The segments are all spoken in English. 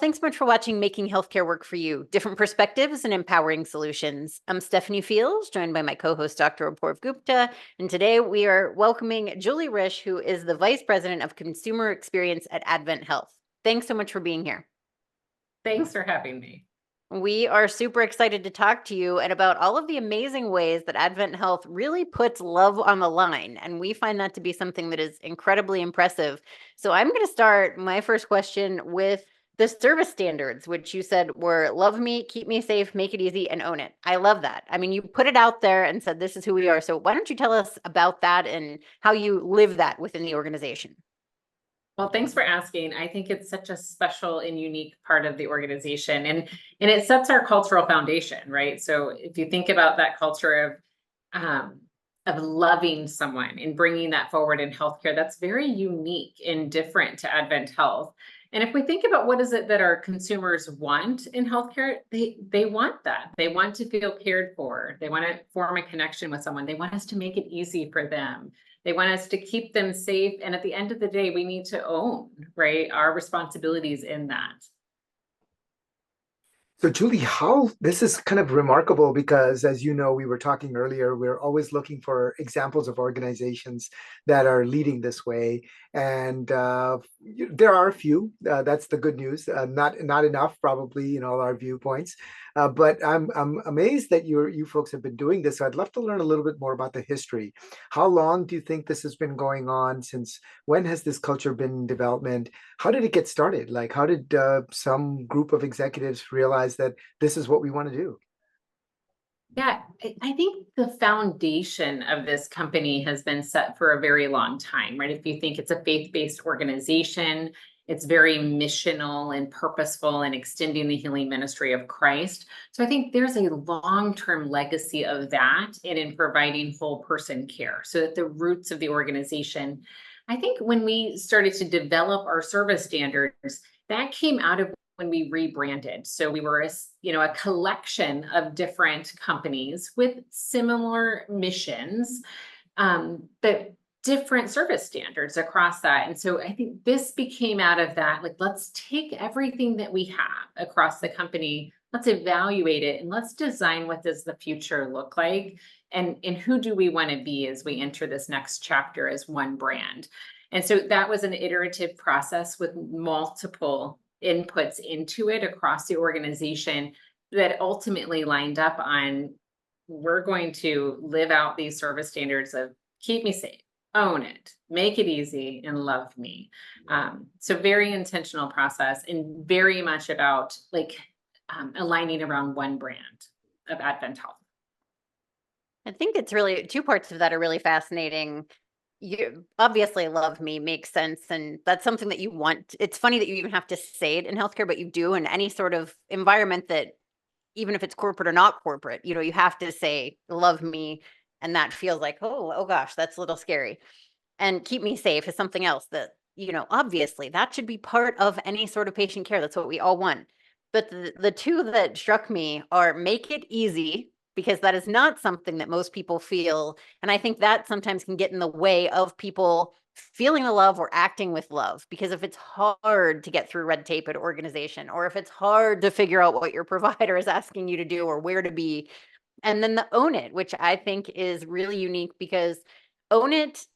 thanks so much for watching Making Healthcare Work for You, Different Perspectives and Empowering Solutions. I'm Stephanie Fields, joined by my co-host, Dr. Apoorv Gupta, and today we are welcoming Julie Rish, who is the Vice President of Consumer Experience at AdventHealth. Thanks so much for being here. Thanks for having me. We are super excited to talk to you and about all of the amazing ways that AdventHealth really puts love on the line. And we find that to be something that is incredibly impressive. So I'm going to start my first question with the service standards, which you said were love me, keep me safe, make it easy, and own it. I love that. I mean, you put it out there and said, this is who we are. So why don't you tell us about that and how you live that within the organization? Well, thanks for asking. I think it's such a special and unique part of the organization, and it sets our cultural foundation, right? So if you think about that culture of loving someone and bringing that forward in healthcare, that's very unique and different to Advent Health. And if we think about what is it that our consumers want in healthcare, they want that. They want to feel cared for. They want to form a connection with someone. They want us to make it easy for them. They want us to keep them safe. And at the end of the day, we need to own, right, our responsibilities in that. So, Julie, how this is kind of remarkable because, as you know, we were talking earlier, we're always looking for examples of organizations that are leading this way, and there are a few. That's the good news. Not enough, probably, in all our viewpoints. But I'm amazed that you folks have been doing this. So I'd love to learn a little bit more about the history. How long do you think this has been going on? Since when has this culture been in development? How did it get started? Like, how did some group of executives realize that this is what we want to do? Yeah, I think the foundation of this company has been set for a very long time, right? If you think it's a faith-based organization, it's very missional and purposeful and extending the healing ministry of Christ. So I think there's a long-term legacy of that and in providing whole person care. So at the roots of the organization, I think when we started to develop our service standards, that came out of when we rebranded. So we were a collection of different companies with similar missions, but different service standards across that. And so I think this became out of that, like, let's take everything that we have across the company, let's evaluate it, and let's design what does the future look like, and who do we want to be as we enter this next chapter as one brand. And so that was an iterative process with multiple inputs into it across the organization that ultimately lined up on, we're going to live out these service standards of keep me safe, own it, make it easy, and love me. So very intentional process and very much about aligning around one brand of AdventHealth. I think it's really two parts of that are really fascinating. You obviously love me makes sense, and that's something that you want. It's funny that you even have to say it in healthcare, but you do in any sort of environment that, even if it's corporate or not corporate, you have to say love me, and that feels like, oh gosh, that's a little scary. And keep me safe is something else that, obviously that should be part of any sort of patient care. That's what we all want. But the two that struck me are make it easy, because that is not something that most people feel. And I think that sometimes can get in the way of people feeling the love or acting with love. Because if it's hard to get through red tape at organization, or if it's hard to figure out what your provider is asking you to do or where to be, and then the own it, which I think is really unique, because own it,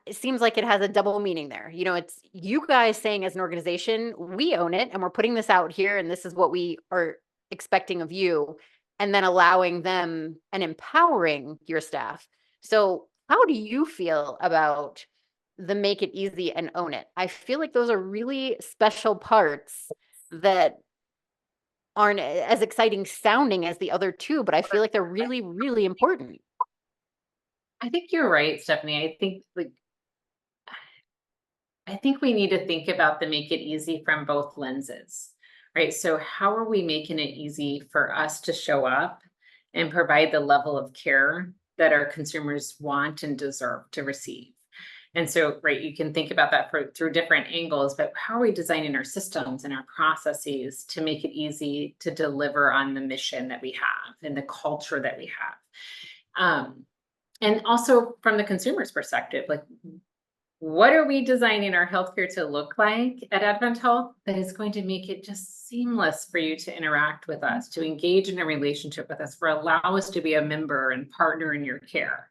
it seems like it has a double meaning there. It's you guys saying as an organization, we own it and we're putting this out here and this is what we are expecting of you, and then allowing them and empowering your staff. So how do you feel about the make it easy and own it? I feel like those are really special parts that aren't as exciting sounding as the other two, but I feel like they're really, really important. I think you're right, Stephanie. I think we need to think about the make it easy from both lenses, right? So how are we making it easy for us to show up and provide the level of care that our consumers want and deserve to receive? And so, right, you can think about that through different angles, but how are we designing our systems and our processes to make it easy to deliver on the mission that we have and the culture that we have? And also from the consumer's perspective, like, what are we designing our healthcare to look like at AdventHealth that is going to make it just seamless for you to interact with us, to engage in a relationship with us, for allow us to be a member and partner in your care.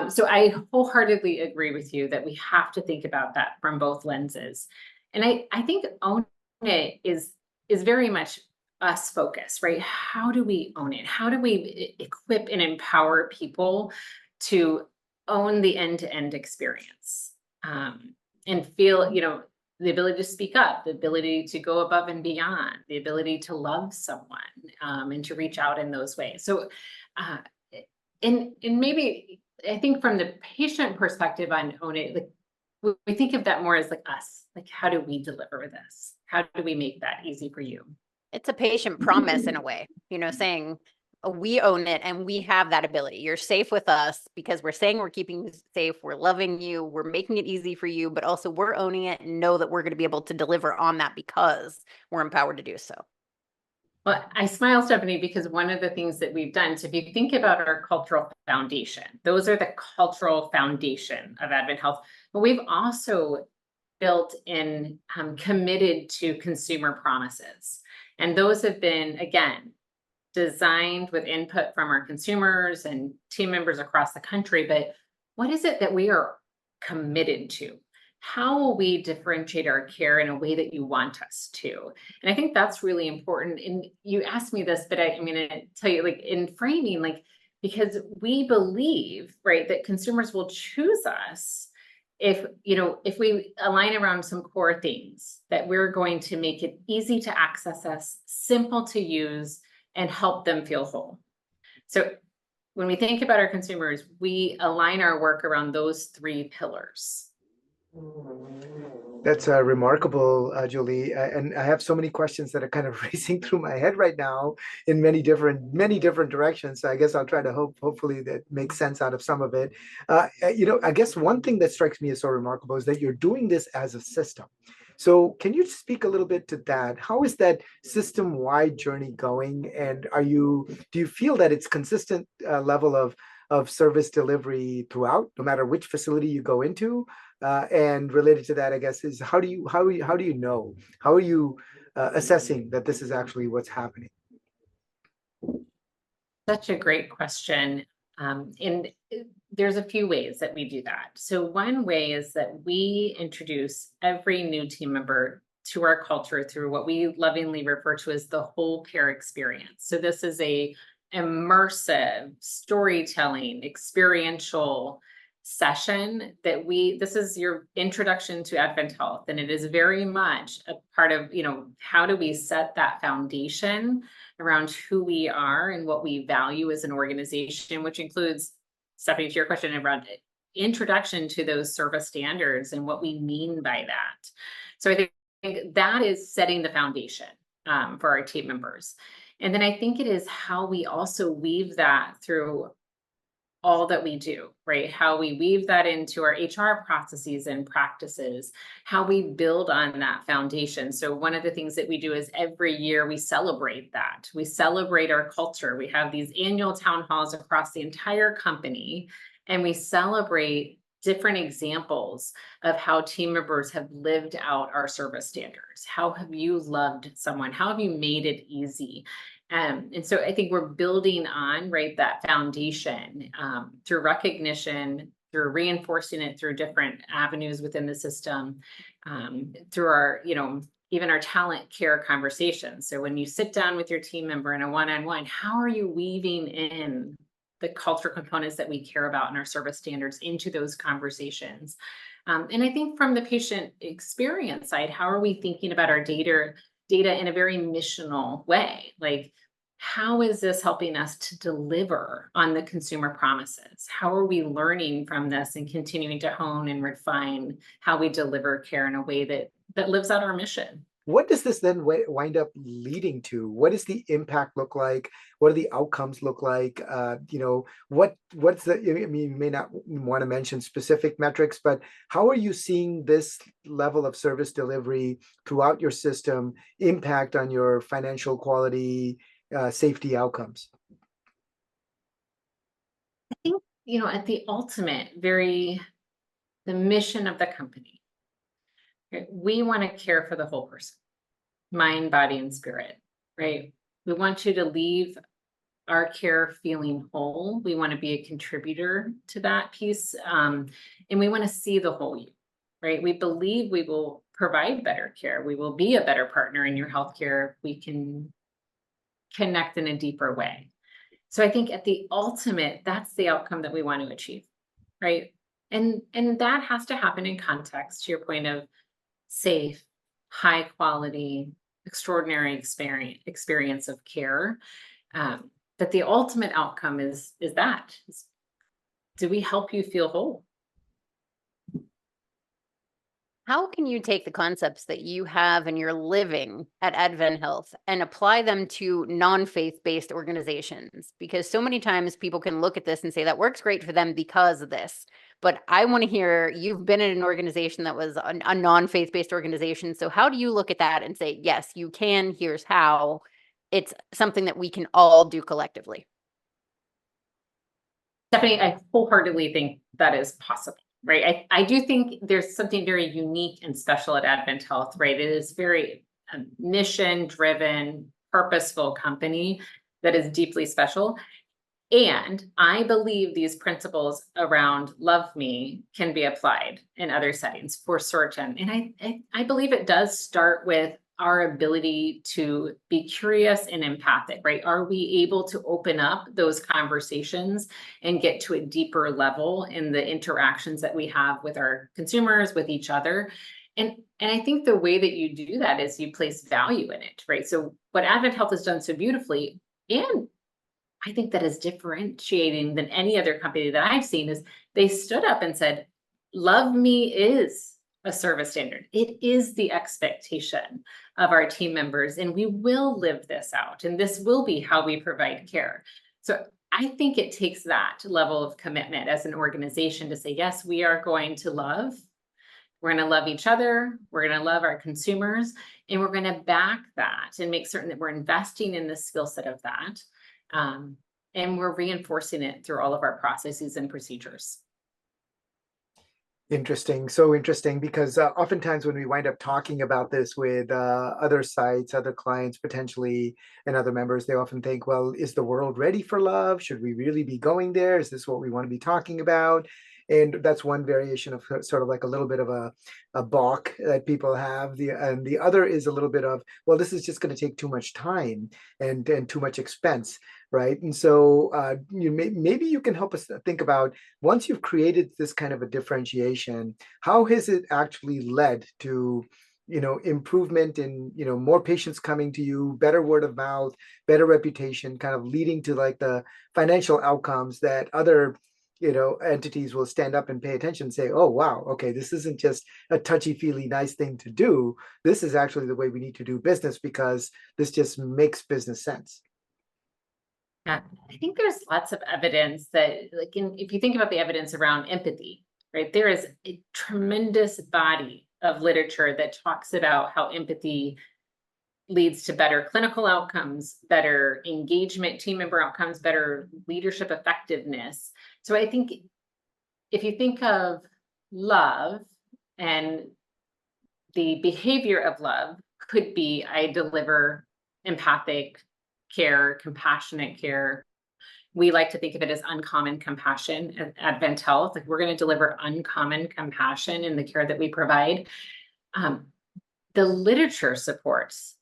So I wholeheartedly agree with you that we have to think about that from both lenses. And I think own it is very much us focused, right? How do we own it? How do we equip and empower people to own the end-to-end experience, and feel, the ability to speak up, the ability to go above and beyond, the ability to love someone, and to reach out in those ways. So, and maybe I think from the patient perspective on own it, like we think of that more as like us, like how do we deliver this? How do we make that easy for you? It's a patient promise in a way, saying we own it and we have that ability. You're safe with us because we're saying we're keeping you safe. We're loving you. We're making it easy for you, but also we're owning it and know that we're going to be able to deliver on that because we're empowered to do so. Well, I smile, Stephanie, because one of the things that we've done, so if you think about our cultural foundation, those are the cultural foundation of AdventHealth, but we've also built in, committed to consumer promises. And those have been, again, designed with input from our consumers and team members across the country. But what is it that we are committed to? How will we differentiate our care in a way that you want us to? And I think that's really important. And you asked me this, but I'm going to tell you, like in framing, like, because we believe, right, that consumers will choose us if we align around some core things, that we're going to make it easy to access us, simple to use, and help them feel whole. So when we think about our consumers, we align our work around those three pillars. That's remarkable, Julie. And I have so many questions that are kind of racing through my head right now in many different directions. So I guess I'll try to hopefully that makes sense out of some of it. I guess one thing that strikes me as so remarkable is that you're doing this as a system. So can you speak a little bit to that? How is that system-wide journey going? And do you feel that it's consistent level of service delivery throughout, no matter which facility you go into? And related to that, I guess, is how do you know? How are you assessing that this is actually what's happening? Such a great question. And there's a few ways that we do that. So one way is that we introduce every new team member to our culture through what we lovingly refer to as the whole care experience. So this is a immersive storytelling, experiential session that this is your introduction to AdventHealth, and it is very much a part of, how do we set that foundation around who we are and what we value as an organization, which includes, Stephanie, to your question, around introduction to those service standards and what we mean by that. So I think that is setting the foundation for our team members. And then I think it is how we also weave that through all that we do, right? How we weave that into our HR processes and practices, how we build on that foundation. So one of the things that we do is every year we celebrate that. We celebrate our culture. We have these annual town halls across the entire company, and we celebrate different examples of how team members have lived out our service standards. How have you loved someone? How have you made it easy? And so I think we're building on, right, that foundation through recognition, through reinforcing it through different avenues within the system, through our, even our talent care conversations. So when you sit down with your team member in a one-on-one, how are you weaving in the culture components that we care about in our service standards into those conversations? And I think from the patient experience side, how are we thinking about our data in a very missional way? Like, how is this helping us to deliver on the consumer promises? How are we learning from this and continuing to hone and refine how we deliver care in a way that lives out our mission? What does this then wind up leading to? What does the impact look like? What do the outcomes look like? What's the, I mean, you may not want to mention specific metrics, but how are you seeing this level of service delivery throughout your system impact on your financial quality, safety outcomes? I think, at the ultimate, the mission of the company. Right? We want to care for the whole person, mind, body, and spirit, right? We want you to leave our care feeling whole. We want to be a contributor to that piece. And we want to see the whole you, right? We believe we will provide better care. We will be a better partner in your healthcare. We can connect in a deeper way. So I think at the ultimate, that's the outcome that we want to achieve, right? And that has to happen in context, to your point of safe, high quality, extraordinary experience of care. But the ultimate outcome is do we help you feel whole? How can you take the concepts that you have and you're living at AdventHealth and apply them to non-faith-based organizations? Because so many times people can look at this and say that works great for them because of this. But I want to hear, you've been in an organization that was a non-faith-based organization. So how do you look at that and say, yes, you can, here's how? It's something that we can all do collectively. Stephanie, I wholeheartedly think that is possible. Right. I do think there's something very unique and special at AdventHealth, right? It is very mission-driven, purposeful company that is deeply special. And I believe these principles around love me can be applied in other settings for certain. And I believe it does start with our ability to be curious and empathic, right? Are we able to open up those conversations and get to a deeper level in the interactions that we have with our consumers, with each other? And I think the way that you do that is you place value in it, right? So what AdventHealth has done so beautifully, and I think that is differentiating than any other company that I've seen, is they stood up and said, love me is a service standard. It is the expectation of our team members, and we will live this out, and this will be how we provide care. So I think it takes that level of commitment as an organization to say, yes, we are going to love. We're going to love each other. We're going to love our consumers, and we're going to back that and make certain that we're investing in the skill set of that. And we're reinforcing it through all of our processes and procedures. Interesting. So interesting, because oftentimes when we wind up talking about this with other sites, other clients potentially, and other members, they often think, well, is the world ready for love? Should we really be going there? Is this what we want to be talking about? And that's one variation of sort of like a little bit of a balk that people have. And the other is a little bit of, well, this is just going to take too much time and too much expense, right? And so maybe you can help us think about, once you've created this kind of a differentiation, how has it actually led to improvement in, more patients coming to you, better word of mouth, better reputation, kind of leading to like the financial outcomes that other entities will stand up and pay attention and say, oh, wow, okay, this isn't just a touchy-feely nice thing to do. This is actually the way we need to do business, because this just makes business sense. Yeah, I think there's lots of evidence that, like, if you think about the evidence around empathy, right, there is a tremendous body of literature that talks about how empathy leads to better clinical outcomes, better engagement, team member outcomes, better leadership effectiveness. So I think if you think of love, and the behavior of love could be, I deliver empathic care, compassionate care. We like to think of it as uncommon compassion at AdventHealth. Like, we're going to deliver uncommon compassion in the care that we provide. The literature supports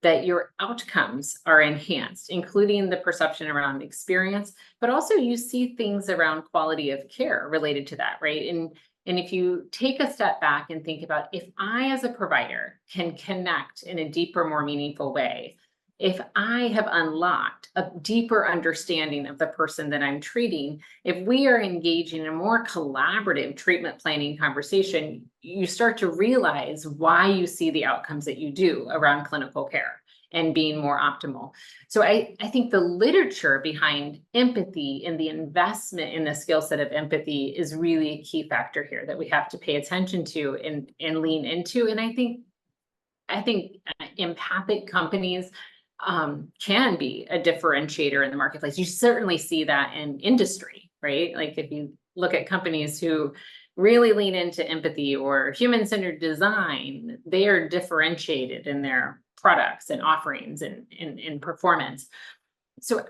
that your outcomes are enhanced, including the perception around experience, but also you see things around quality of care related to that, right? And if you take a step back and think about, if I as a provider can connect in a deeper, more meaningful way, if I have unlocked a deeper understanding of the person that I'm treating, if we are engaging in a more collaborative treatment planning conversation, you start to realize why you see the outcomes that you do around clinical care and being more optimal. So I think the literature behind empathy and the investment in the skill set of empathy is really a key factor here that we have to pay attention to and lean into. And I think empathic companies can be a differentiator in the marketplace. You certainly see that in industry, right? Like, if you look at companies who really lean into empathy or human-centered design, they are differentiated in their products and offerings and in performance. So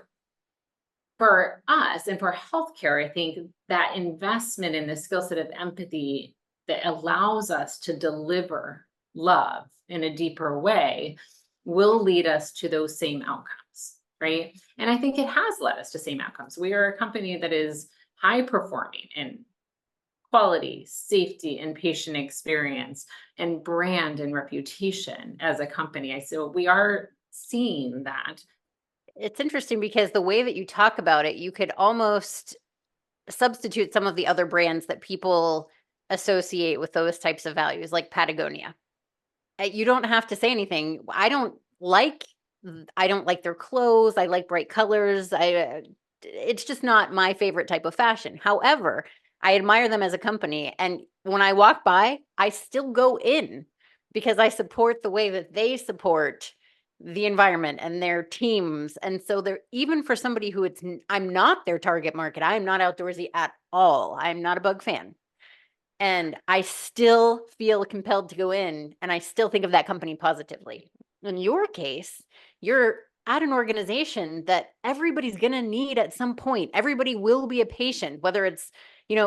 for us and for healthcare, I think that investment in the skill set of empathy that allows us to deliver love in a deeper way will lead us to those same outcomes, right? And I think it has led us to same outcomes. We are a company that is high performing in quality, safety, and patient experience, and brand and reputation as a company. So we are seeing that. It's interesting because the way that you talk about it, you could almost substitute some of the other brands that people associate with those types of values, like Patagonia. You don't have to say anything. I don't like their clothes. I like bright colors. It's just not my favorite type of fashion. However, I admire them as a company, and when I walk by, I still go in because I support the way that they support the environment and their teams. And so they're, even for somebody who I'm not their target market. I'm not outdoorsy at all. I'm not a bug fan. And I still feel compelled to go in, and I still think of that company positively. In your case, you're at an organization that everybody's going to need at some point. Everybody will be a patient, whether it's,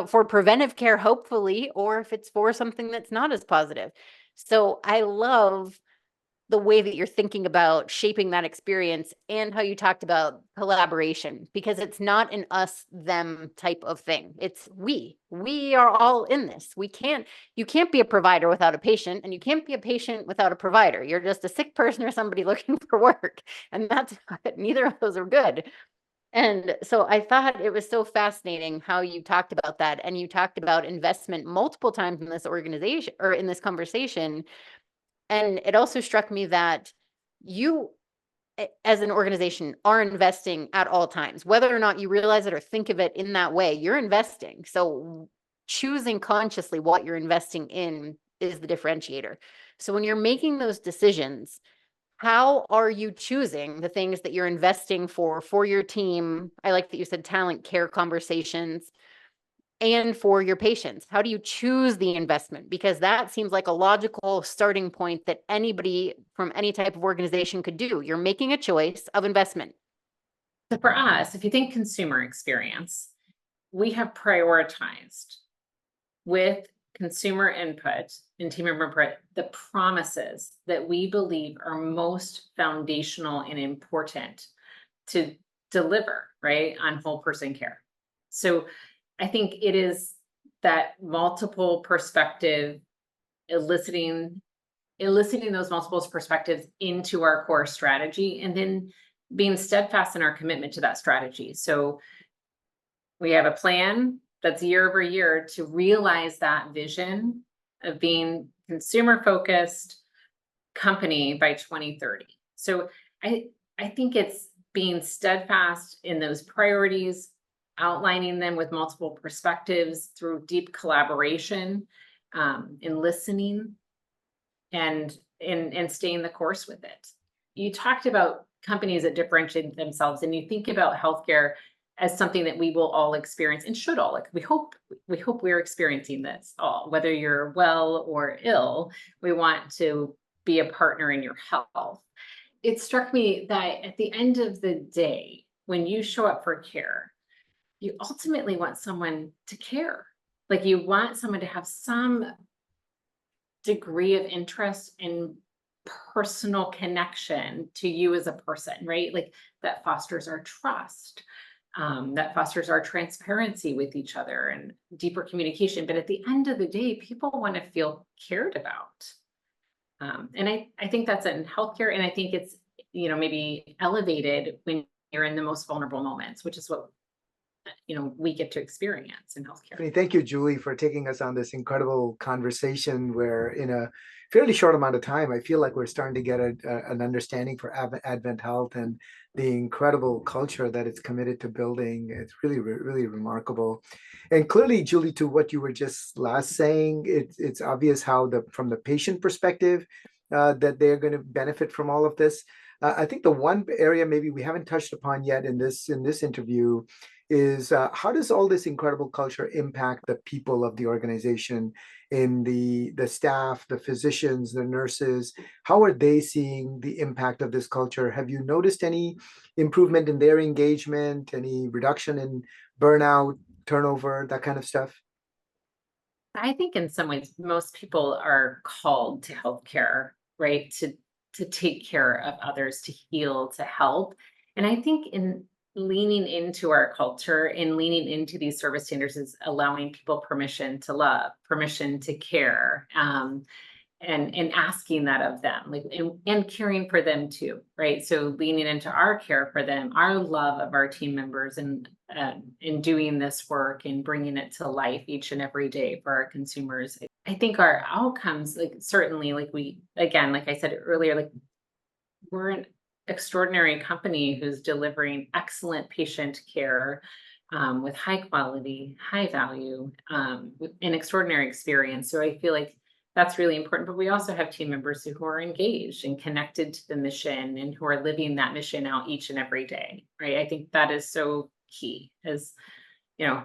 for preventive care, hopefully, or if it's for something that's not as positive. So I love the way that you're thinking about shaping that experience and how you talked about collaboration, because it's not an us them type of thing. It's we are all in this. You can't be a provider without a patient, and you can't be a patient without a provider. You're just a sick person or somebody looking for work. And that's neither of those are good. And so I thought it was so fascinating how you talked about that. And you talked about investment multiple times in this organization or in this conversation. And it also struck me that you, as an organization, are investing at all times, whether or not you realize it or think of it in that way. You're investing. So choosing consciously what you're investing in is the differentiator. So when you're making those decisions, how are you choosing the things that you're investing for your team? I like that you said talent care conversations, and for your patients. How do you choose the investment? Because that seems like a logical starting point that anybody from any type of organization could do. You're making a choice of investment. So for us, if you think consumer experience, we have prioritized with consumer input and team member input the promises that we believe are most foundational and important to deliver, right, on whole person care. So I think it is that multiple perspective, eliciting those multiple perspectives into our core strategy, and then being steadfast in our commitment to that strategy. So we have a plan that's year over year to realize that vision of being consumer focused company by 2030. So I think it's being steadfast in those priorities, outlining them with multiple perspectives through deep collaboration, in listening, and staying the course with it. You talked about companies that differentiate themselves, and you think about healthcare as something that we will all experience and should all. Like we hope we're experiencing this all, whether you're well or ill. We want to be a partner in your health. It struck me that at the end of the day, when you show up for care, you ultimately want someone to care. Like you want someone to have some degree of interest and personal connection to you as a person, right? Like that fosters our trust, that fosters our transparency with each other and deeper communication. But at the end of the day, people want to feel cared about. And I think that's in healthcare. And I think it's, maybe elevated when you're in the most vulnerable moments, which is what we get to experience in healthcare. Thank you, Julie, for taking us on this incredible conversation where in a fairly short amount of time, I feel like we're starting to get an understanding for AdventHealth and the incredible culture that it's committed to building. It's really, really remarkable. And clearly, Julie, to what you were just last saying, it's obvious how from the patient perspective that they're going to benefit from all of this. I think the one area maybe we haven't touched upon yet in this interview is how does all this incredible culture impact the people of the organization, in the staff, the physicians, the nurses? How are they seeing the impact of this culture? Have you noticed any improvement in their engagement, any reduction in burnout, turnover, that kind of stuff? I think in some ways, most people are called to healthcare, right? To take care of others, to heal, to help. And I think in leaning into our culture and leaning into these service standards is allowing people permission to love, permission to care, and asking that of them, like, and caring for them too, right? So leaning into our care for them, our love of our team members, and in doing this work and bringing it to life each and every day for our consumers. I think our outcomes, like, certainly, like, we, again, like I said earlier, like, we're an extraordinary company who's delivering excellent patient care, with high quality, high value, with an extraordinary experience. So I feel like that's really important. But we also have team members who are engaged and connected to the mission and who are living that mission out each and every day, right? I think that is so key, as you know,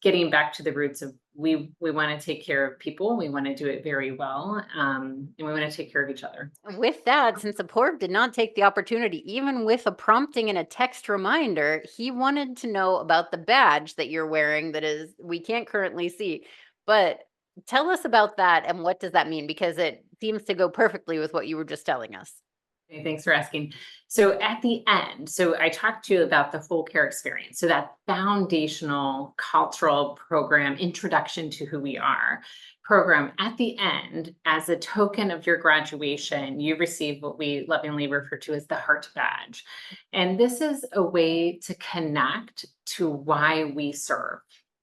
getting back to the roots of, we want to take care of people, we want to do it very well, and we want to take care of each other. With that, since Apoorv did not take the opportunity, even with a prompting and a text reminder, he wanted to know about the badge that you're wearing that is, we can't currently see. But tell us about that and what does that mean? Because it seems to go perfectly with what you were just telling us. Okay, thanks for asking. So at the end, so I talked to you about the full care experience. So that foundational cultural program, introduction to who we are program, at the end, as a token of your graduation, you receive what we lovingly refer to as the heart badge. And this is a way to connect to why we serve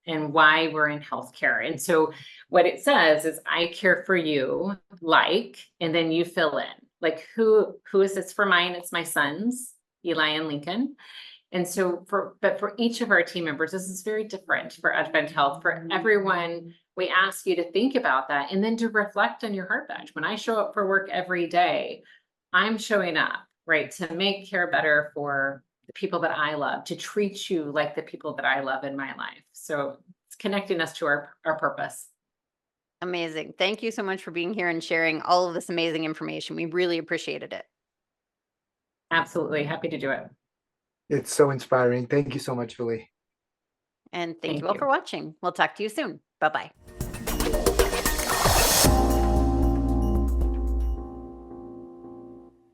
and why we're in healthcare. And so what it says is, I care for you, like, and then you fill in. Like, who is this for mine? It's my sons, Eli and Lincoln. And so for each of our team members, this is very different for AdventHealth. For everyone, we ask you to think about that and then to reflect on your heart badge. When I show up for work every day, I'm showing up, right, to make care better for the people that I love, to treat you like the people that I love in my life. So it's connecting us to our purpose. Amazing. Thank you so much for being here and sharing all of this amazing information. We really appreciated it. Absolutely. Happy to do it. It's so inspiring. Thank you so much, Julie. And thank Thank you all you. for watching. We'll talk to you soon. Bye-bye.